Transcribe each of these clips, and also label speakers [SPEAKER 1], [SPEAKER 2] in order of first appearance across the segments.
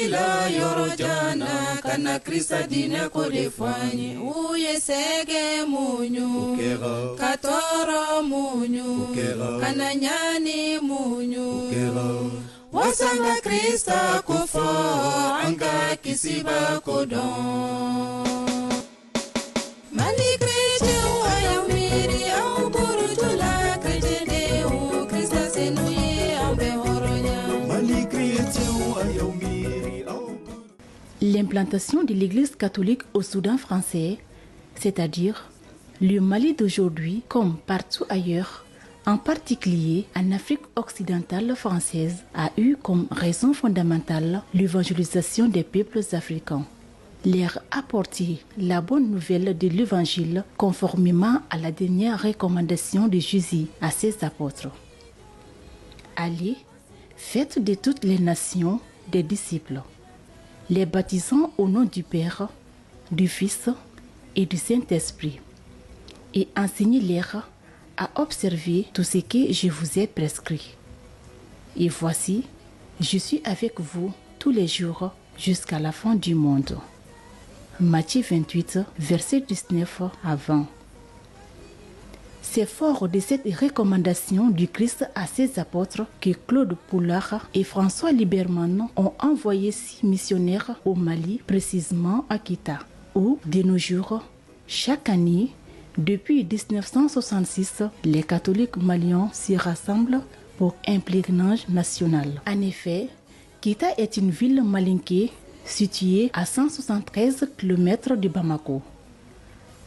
[SPEAKER 1] la yorojana kana Krista dine kodefani uye sege munyu katoro munyu kana nyani munyu wasanga Krista kufo anga kisiba kodon mali krete wa miri au burutula krete o Krista senuye ambe horonya mali krete wa miri au.
[SPEAKER 2] L'implantation de l'Église catholique au Soudan français, c'est-à-dire le Mali d'aujourd'hui comme partout ailleurs, en particulier en Afrique occidentale française, a eu comme raison fondamentale l'évangélisation des peuples africains. Leur apporter la bonne nouvelle de l'Évangile conformément à la dernière recommandation de Jésus à ses apôtres. Allez, faites de toutes les nations des disciples, les baptisant au nom du Père, du Fils et du Saint-Esprit, et enseignez-leur à observer tout ce que je vous ai prescrit. Et voici, je suis avec vous tous les jours jusqu'à la fin du monde. Matthieu 28, verset 19 à 20. C'est fort de cette recommandation du Christ à ses apôtres que Claude Poulard et François Liberman ont envoyé 6 missionnaires au Mali, précisément à Kita, où, de nos jours, chaque année, depuis 1966, les catholiques maliens s'y rassemblent pour un pèlerinage national. En effet, Kita est une ville malinké située à 173 km de Bamako,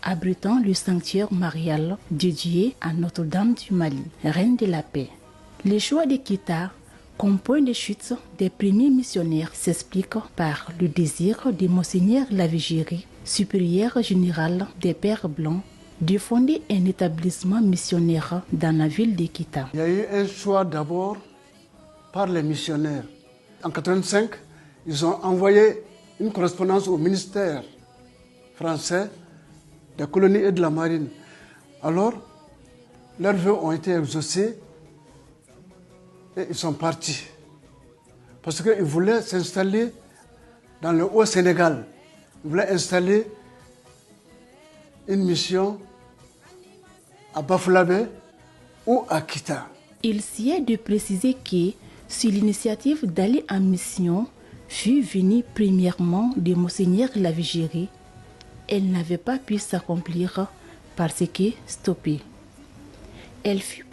[SPEAKER 2] abritant le sanctuaire marial dédié à Notre-Dame du Mali, reine de la paix. Le choix de Kita comme point de chute des premiers missionnaires s'explique par le désir de Monseigneur Lavigéry, supérieur général des Pères Blancs, de fonder un établissement missionnaire dans la ville de Kita.
[SPEAKER 3] Il y a eu un choix d'abord par les missionnaires. En 1985, ils ont envoyé une correspondance au ministère français des colonies et de la marine. Alors, leurs vœux ont été exaucés et ils sont partis. Parce qu'ils voulaient s'installer dans le Haut-Sénégal. Ils voulaient installer une mission à Bafoulamé ou à Kita.
[SPEAKER 2] Il s'y est de préciser que, sur l'initiative d'aller en mission, fut venue premièrement de Monseigneur Lavigéry, elle n'avait pas pu s'accomplir parce que stoppée. Elle fut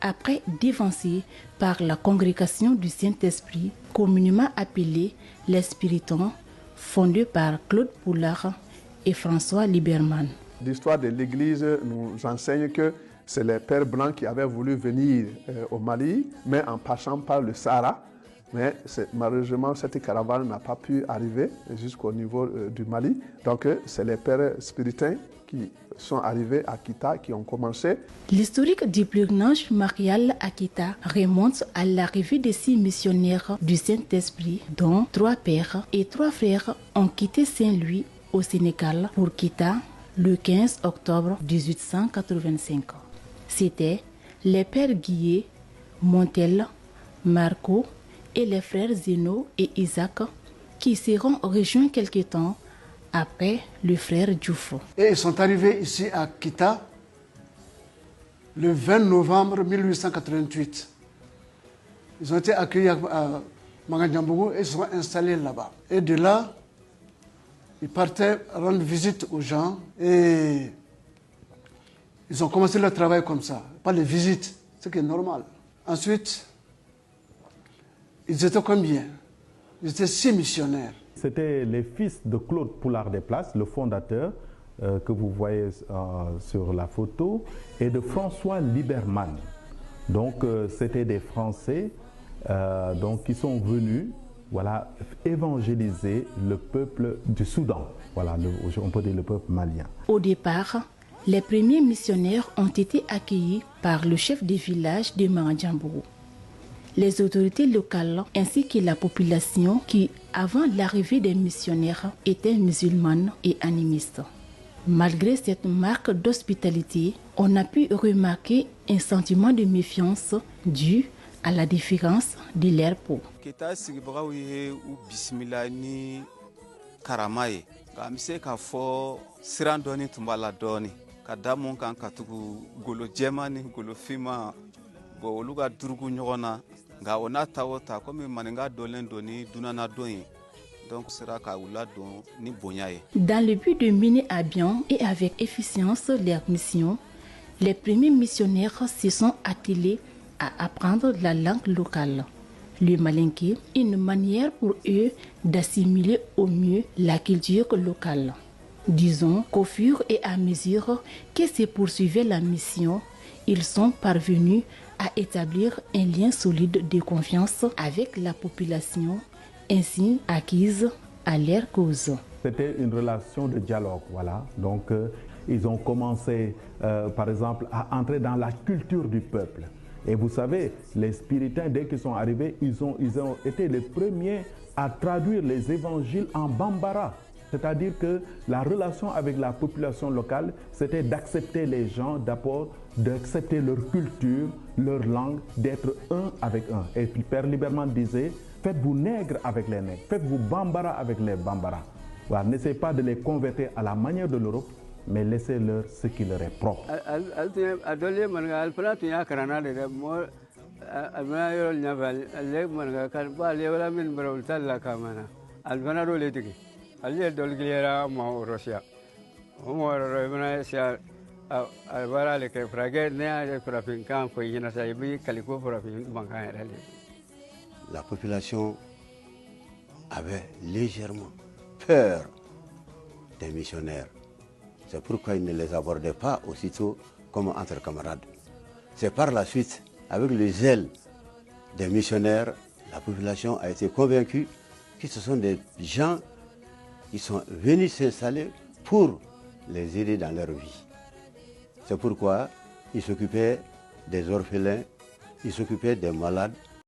[SPEAKER 2] après dévancée par la congrégation du Saint-Esprit, communément appelée les Spiritans, fondée par Claude Poulard et François Liberman.
[SPEAKER 4] L'histoire de l'Église nous enseigne que c'est les Pères Blancs qui avaient voulu venir au Mali, mais en passant par le Sahara. Mais malheureusement, cette caravane n'a pas pu arriver jusqu'au niveau du Mali. Donc, c'est les Pères Spiritains qui sont arrivés à Kita, qui ont commencé.
[SPEAKER 2] L'historique du pèlerinage marial à Kita remonte à l'arrivée de 6 missionnaires du Saint-Esprit, dont 3 pères et 3 frères ont quitté Saint-Louis au Sénégal pour Kita le 15 octobre 1885. C'étaient les pères Guillet, Montel, Marco et les frères Zeno et Isaac qui seront rejoints quelque temps après le frère Diouf.
[SPEAKER 3] Et ils sont arrivés ici à Kita le 20 novembre 1888. Ils ont été accueillis à Magandiambougou et ils sont installés là-bas. Et de là, ils partaient rendre visite aux gens et ils ont commencé leur travail comme ça, pas les visites, ce qui est normal. Ensuite, ils étaient combien? Ils étaient 6 missionnaires.
[SPEAKER 5] C'était les fils de Claude Poulard des Places, le fondateur que vous voyez sur la photo, et de François Liberman. Donc c'était des Français qui sont venus évangéliser le peuple du Soudan. Voilà, on peut dire le peuple malien.
[SPEAKER 2] Au départ, les premiers missionnaires ont été accueillis par le chef de village de Magandiambougou, les autorités locales ainsi que la population qui, avant l'arrivée des missionnaires, étaient musulmanes et animistes. Malgré cette marque d'hospitalité, on a pu remarquer un sentiment de méfiance dû à la différence de leur peau. Dans le but de mener à bien et avec efficience leur mission, les premiers missionnaires se sont attelés à apprendre la langue locale, le malinké, une manière pour eux d'assimiler au mieux la culture locale. Disons qu'au fur et à mesure que se poursuivait la mission, ils sont parvenus à établir un lien solide de confiance avec la population, ainsi acquise à leur cause.
[SPEAKER 5] C'était une relation de dialogue, voilà. Donc, ils ont commencé, par exemple, à entrer dans la culture du peuple. Et vous savez, les Spiritains, dès qu'ils sont arrivés, ils ont été les premiers à traduire les évangiles en bambara. C'est-à-dire que la relation avec la population locale, c'était d'accepter les gens, d'abord, d'accepter leur culture, leur langue, d'être un avec un. Et puis Père Liberman disait, faites-vous nègres avec les nègres, faites-vous bambara avec les bambara. Voilà, n'essayez pas de les convertir à la manière de l'Europe, mais laissez-leur ce qui leur est propre.
[SPEAKER 6] La population avait légèrement peur des missionnaires. C'est pourquoi ils ne les abordaient pas aussitôt comme entre camarades. C'est par la suite, avec le zèle des missionnaires, la population a été convaincue que ce sont des gens qui sont venus s'installer pour les aider dans leur vie. C'est pourquoi ils s'occupaient des orphelins, ils s'occupaient des malades,